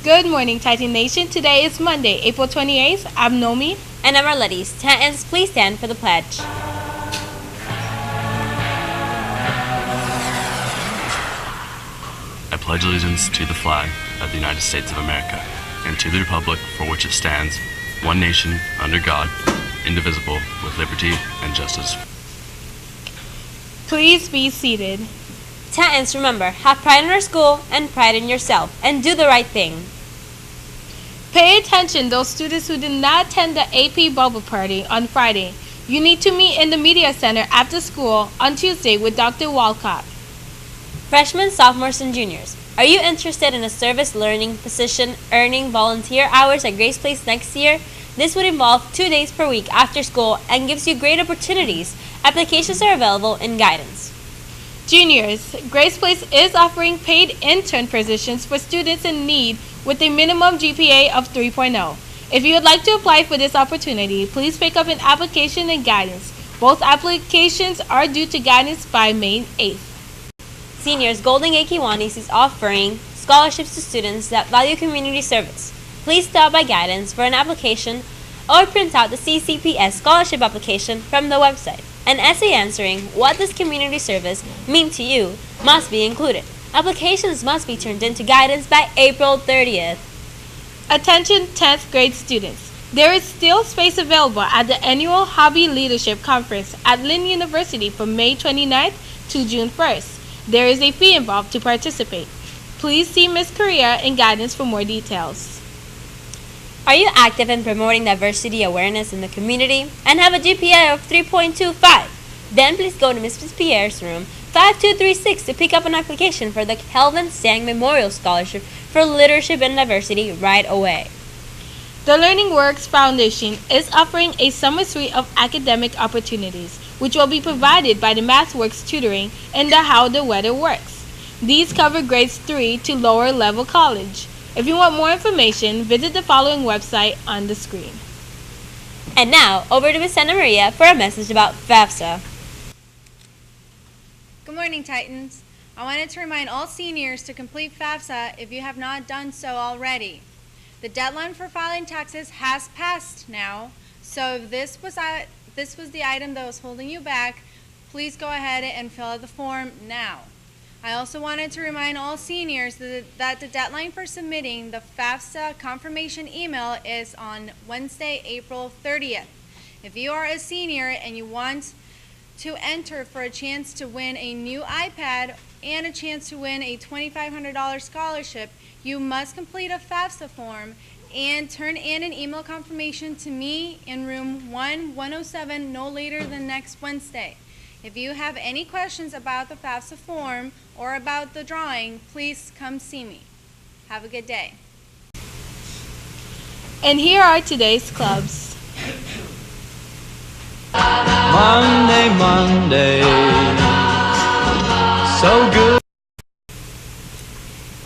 Good morning, Titan Nation. Today is Monday, April 28th. I'm Nomi. And I'm Arletis. Titans, please stand for the pledge. I pledge allegiance to the flag of the United States of America and to the republic for which it stands, one nation, under God, indivisible, with liberty and justice. Please be seated. Titans, remember, have pride in our school and pride in yourself, and do the right thing. Pay attention, those students who did not attend the AP Bubble Party on Friday. You need to meet in the Media Center after school on Tuesday with Dr. Walcott. Freshmen, sophomores, and juniors, are you interested in a service learning position earning volunteer hours at Gghs Place next year? This would involve 2 days per week after school and gives you great opportunities. Applications are available in guidance. Juniors, Gghs Place is offering paid intern positions for students in need with a minimum GPA of 3.0. If you would like to apply for this opportunity, please pick up an application and guidance. Both applications are due to guidance by May 8th. Seniors, Golden Gate Kiwanis is offering scholarships to students that value community service. Please stop by guidance for an application or print out the CCPS scholarship application from the website. An essay answering what does community service mean to you must be included. Applications must be turned into guidance by April 30th. Attention 10th grade students. There is still space available at the annual Hobby Leadership Conference at Lynn University from May 29th to June 1st. There is a fee involved to participate. Please see Ms. Correa in guidance for more details. Are you active in promoting diversity awareness in the community and have a GPA of 3.25? Then please go to Mrs. Pierre's room 5236 to pick up an application for the Kelvin Sang Memorial Scholarship for Leadership and Diversity right away. The Learning Works Foundation is offering a summer suite of academic opportunities, which will be provided by the MathWorks tutoring and the How the Weather Works. These cover grades 3 to lower level college. If you want more information, visit the following website on the screen. And now, over to Ms. Ana Maria for a message about FAFSA. Good morning, Titans. I wanted to remind all seniors to complete FAFSA if you have not done so already. The deadline for filing taxes has passed now, so if this was the item that was holding you back, please go ahead and fill out the form now. I also wanted to remind all seniors that the deadline for submitting the FAFSA confirmation email is on Wednesday, April 30th. If you are a senior and you want to enter for a chance to win a new iPad and a chance to win a $2,500 scholarship, you must complete a FAFSA form and turn in an email confirmation to me in room 107 no later than next Wednesday. If you have any questions about the FAFSA form or about the drawing, please come see me. Have a good day. And here are today's clubs. Monday, Monday, so good.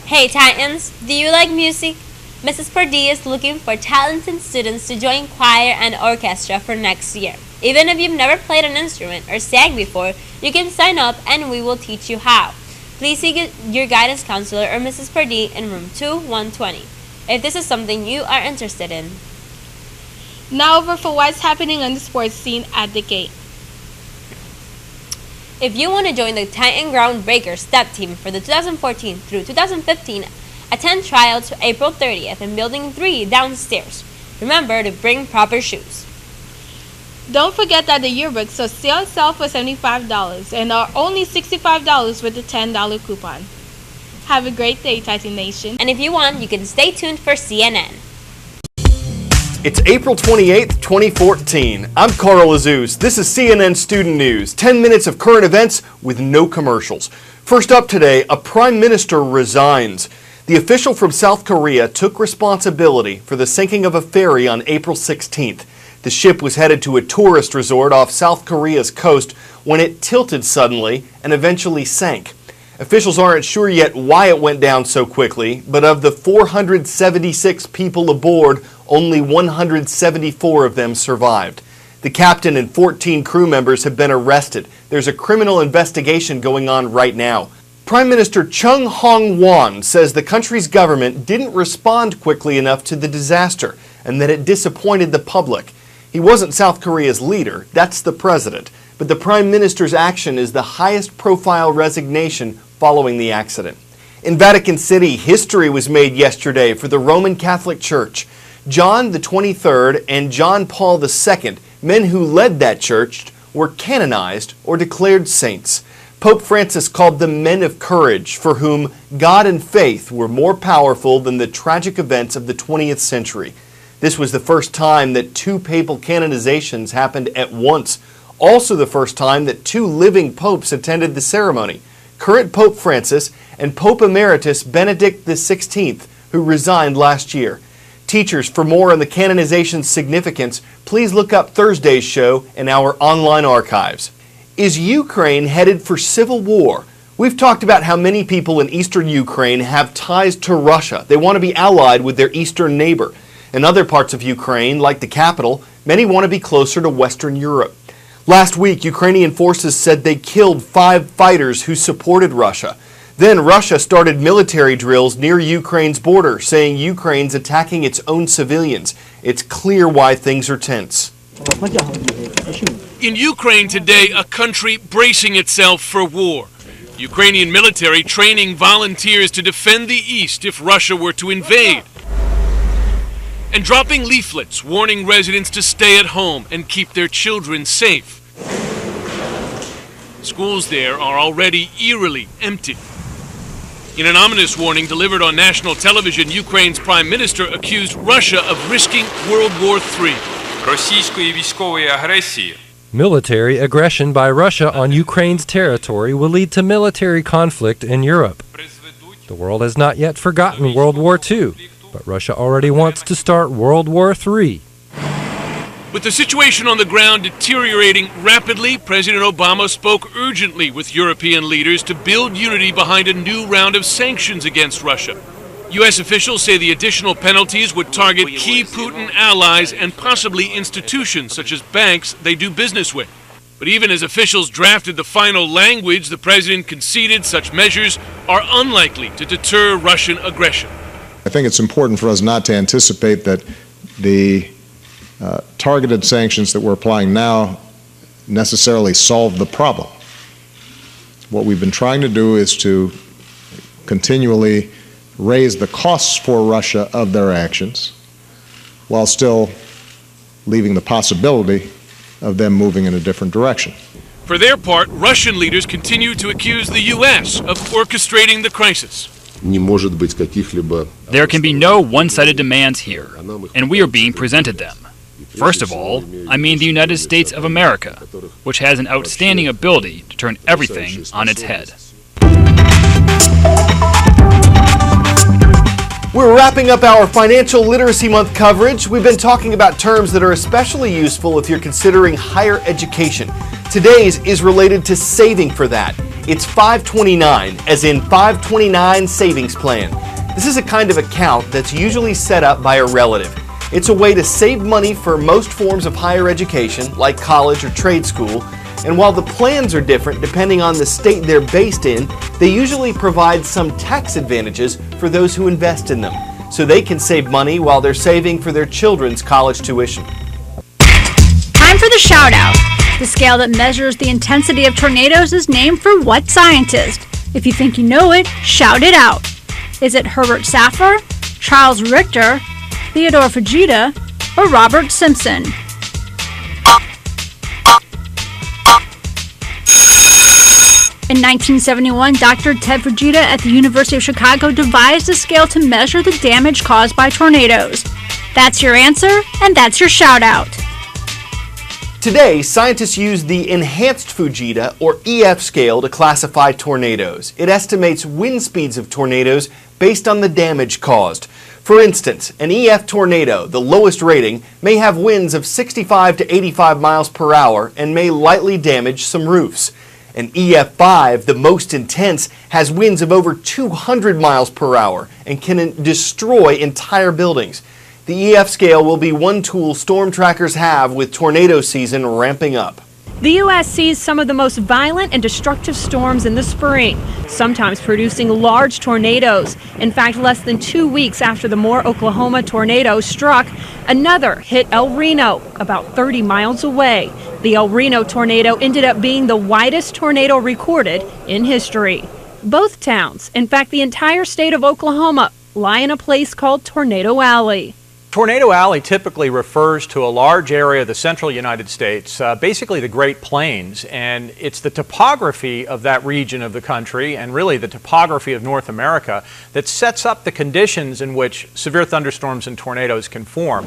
Hey Titans, do you like music? Mrs. Pardee is looking for talented students to join choir and orchestra for next year. Even if you've never played an instrument or sang before, you can sign up and we will teach you how. Please see your guidance counselor or Mrs. Pardee in room 2120 if this is something you are interested in. Now over for what's happening on the sports scene at the gate. If you want to join the Titan Groundbreaker Step Team for the 2014 through 2015, attend tryouts April 30th in Building 3 downstairs. Remember to bring proper shoes. Don't forget that the yearbooks are still on sale for $75 and are only $65 with a $10 coupon. Have a great day, Titan Nation. And if you want, you can stay tuned for CNN. It's April 28th, 2014. I'm Carl Azouz. This is CNN Student News. 10 minutes of current events with no commercials. First up today, a prime minister resigns. The official from South Korea took responsibility for the sinking of a ferry on April 16th. The ship was headed to a tourist resort off South Korea's coast when it tilted suddenly and eventually sank. Officials aren't sure yet why it went down so quickly, but of the 476 people aboard, only 174 of them survived. The captain and 14 crew members have been arrested. There's a criminal investigation going on right now. Prime Minister Chung Hong-won says the country's government didn't respond quickly enough to the disaster and that it disappointed the public. He wasn't South Korea's leader, that's the president, but the Prime Minister's action is the highest profile resignation following the accident. In Vatican City, history was made yesterday for the Roman Catholic Church. John the 23rd and John Paul II, men who led that church, were canonized or declared saints. Pope Francis called them men of courage, for whom God and faith were more powerful than the tragic events of the 20th century. This was the first time that two papal canonizations happened at once. Also the first time that two living popes attended the ceremony. Current Pope Francis and Pope Emeritus Benedict XVI, who resigned last year. Teachers, for more on the canonization's significance, please look up Thursday's show in our online archives. Is Ukraine headed for civil war? We've talked about how many people in eastern Ukraine have ties to Russia. They want to be allied with their eastern neighbor. In other parts of Ukraine, like the capital, many want to be closer to Western Europe. Last week, Ukrainian forces said they killed 5 fighters who supported Russia. Then Russia started military drills near Ukraine's border, saying Ukraine's attacking its own civilians. It's clear why things are tense. In Ukraine today, a country bracing itself for war. Ukrainian military training volunteers to defend the east if Russia were to invade. And dropping leaflets warning residents to stay at home and keep their children safe. Schools there are already eerily empty. In an ominous warning delivered on national television, Ukraine's prime minister accused Russia of risking World War III. Російської військової агресії. Military aggression by Russia on Ukraine's territory will lead to military conflict in Europe. The world has not yet forgotten World War II, but Russia already wants to start World War III. With the situation on the ground deteriorating rapidly, President Obama spoke urgently with European leaders to build unity behind a new round of sanctions against Russia. U.S. officials say the additional penalties would target key Putin allies and possibly institutions such as banks they do business with. But even as officials drafted the final language, the president conceded such measures are unlikely to deter Russian aggression. I think it's important for us not to anticipate that the targeted sanctions that we're applying now necessarily solve the problem. What we've been trying to do is to continually raise the costs for Russia of their actions while still leaving the possibility of them moving in a different direction. For their part, Russian leaders continue to accuse the U.S. of orchestrating the crisis. There can be no one-sided demands here, and we are being presented them. First of all, I mean the United States of America, which has an outstanding ability to turn everything on its head. We're wrapping up our Financial Literacy Month coverage. We've been talking about terms that are especially useful if you're considering higher education. Today's is related to saving for that. It's 529, as in 529 Savings Plan. This is a kind of account that's usually set up by a relative. It's a way to save money for most forms of higher education, like college or trade school. And while the plans are different depending on the state they're based in, they usually provide some tax advantages for those who invest in them, so they can save money while they're saving for their children's college tuition. Time for the shout out. The scale that measures the intensity of tornadoes is named for what scientist? If you think you know it, shout it out. Is it Herbert Saffer, Charles Richter, Theodore Fujita, or Robert Simpson? In 1971, Dr. Ted Fujita at the University of Chicago devised a scale to measure the damage caused by tornadoes. That's your answer, and that's your shout out. Today, scientists use the Enhanced Fujita, or EF scale, to classify tornadoes. It estimates wind speeds of tornadoes based on the damage caused. For instance, an EF tornado, the lowest rating, may have winds of 65 to 85 miles per hour and may lightly damage some roofs. An EF5, the most intense, has winds of over 200 miles per hour and can destroy entire buildings. The EF scale will be one tool storm trackers have with tornado season ramping up. The U.S. sees some of the most violent and destructive storms in the spring, sometimes producing large tornadoes. In fact, less than 2 weeks after the Moore, Oklahoma tornado struck, another hit El Reno, about 30 miles away. The El Reno tornado ended up being the widest tornado recorded in history. Both towns, in fact the entire state of Oklahoma, lie in a place called Tornado Alley. Tornado Alley typically refers to a large area of the central United States, basically the Great Plains, and it's the topography of that region of the country and really the topography of North America that sets up the conditions in which severe thunderstorms and tornadoes can form.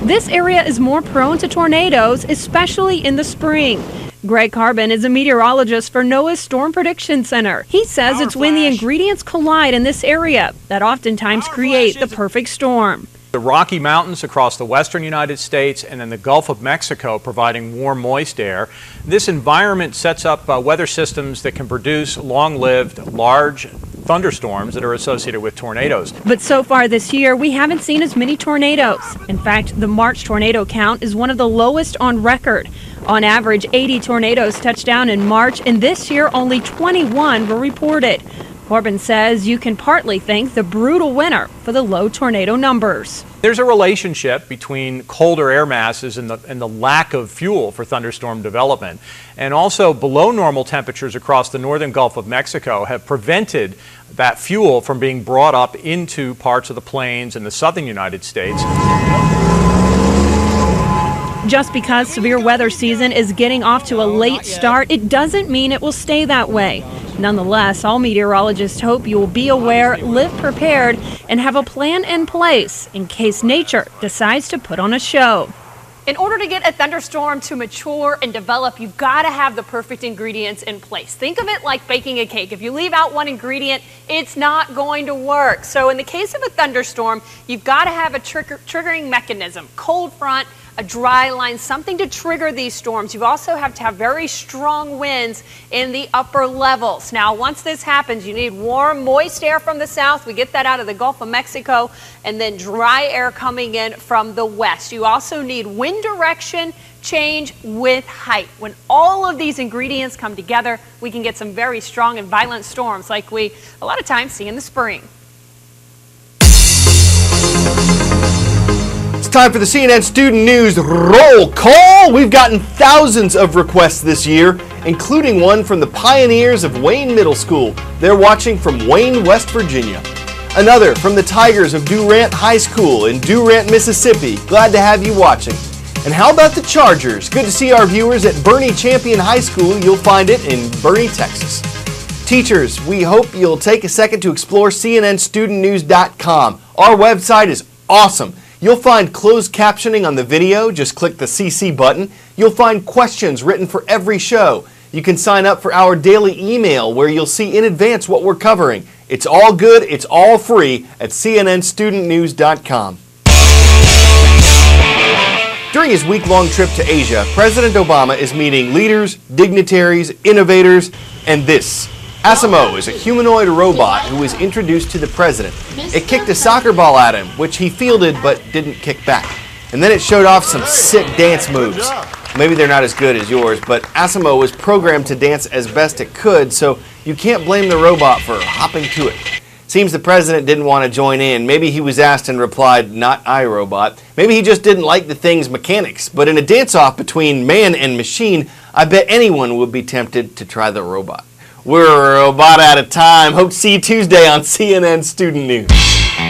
This area is more prone to tornadoes, especially in the spring. Greg Carbon is a meteorologist for NOAA's Storm Prediction Center. He says it's when the ingredients collide in this area that oftentimes create the perfect storm. The Rocky Mountains across the western United States and then the Gulf of Mexico providing warm, moist air. This environment sets up weather systems that can produce long-lived, large thunderstorms that are associated with tornadoes. But so far this year, we haven't seen as many tornadoes. In fact, the March tornado count is one of the lowest on record. On average, 80 tornadoes touched down in March, and this year only 21 were reported. Corbin says you can partly thank the brutal winter for the low tornado numbers. There's a relationship between colder air masses and the lack of fuel for thunderstorm development. And also below normal temperatures across the northern Gulf of Mexico have prevented that fuel from being brought up into parts of the plains in the southern United States. Just because severe weather season is getting off to a late start, it doesn't mean it will stay that way. Nonetheless, all meteorologists hope you will be aware, live prepared, and have a plan in place in case nature decides to put on a show. In order to get a thunderstorm to mature and develop, you've got to have the perfect ingredients in place. Think of it like baking a cake. If you leave out one ingredient, it's not going to work. So in the case of a thunderstorm, you've got to have a triggering mechanism, cold front, a dry line, something to trigger these storms. You also have to have very strong winds in the upper levels. Now, once this happens, you need warm, moist air from the south. We get that out of the Gulf of Mexico, and then dry air coming in from the west. You also need wind direction change with height. When all of these ingredients come together, we can get some very strong and violent storms like we a lot of times see in the spring. It's time for the CNN Student News roll call. We've gotten thousands of requests this year, including one from the pioneers of Wayne Middle School. They're watching from Wayne, West Virginia. Another from the Tigers of Durant High School in Durant, Mississippi. Glad to have you watching. And how about the Chargers? Good to see our viewers at Bernie Champion High School. You'll find it in Bernie, Texas. Teachers, we hope you'll take a second to explore cnnstudentnews.com. Our website is awesome. You'll find closed captioning on the video. Just click the CC button. You'll find questions written for every show. You can sign up for our daily email where you'll see in advance what we're covering. It's all good. It's all free at cnnstudentnews.com. During his week-long trip to Asia, President Obama is meeting leaders, dignitaries, innovators, and this. Asimo is a humanoid robot who was introduced to the president. It kicked a soccer ball at him, which he fielded but didn't kick back. And then it showed off some sick dance moves. Maybe they're not as good as yours, but Asimo was programmed to dance as best it could, so you can't blame the robot for hopping to it. Seems the president didn't want to join in. Maybe he was asked and replied, "Not I, robot." Maybe he just didn't like the thing's mechanics. But in a dance-off between man and machine, I bet anyone would be tempted to try the robot. We're about out of time. Hope to see you Tuesday on CNN Student News.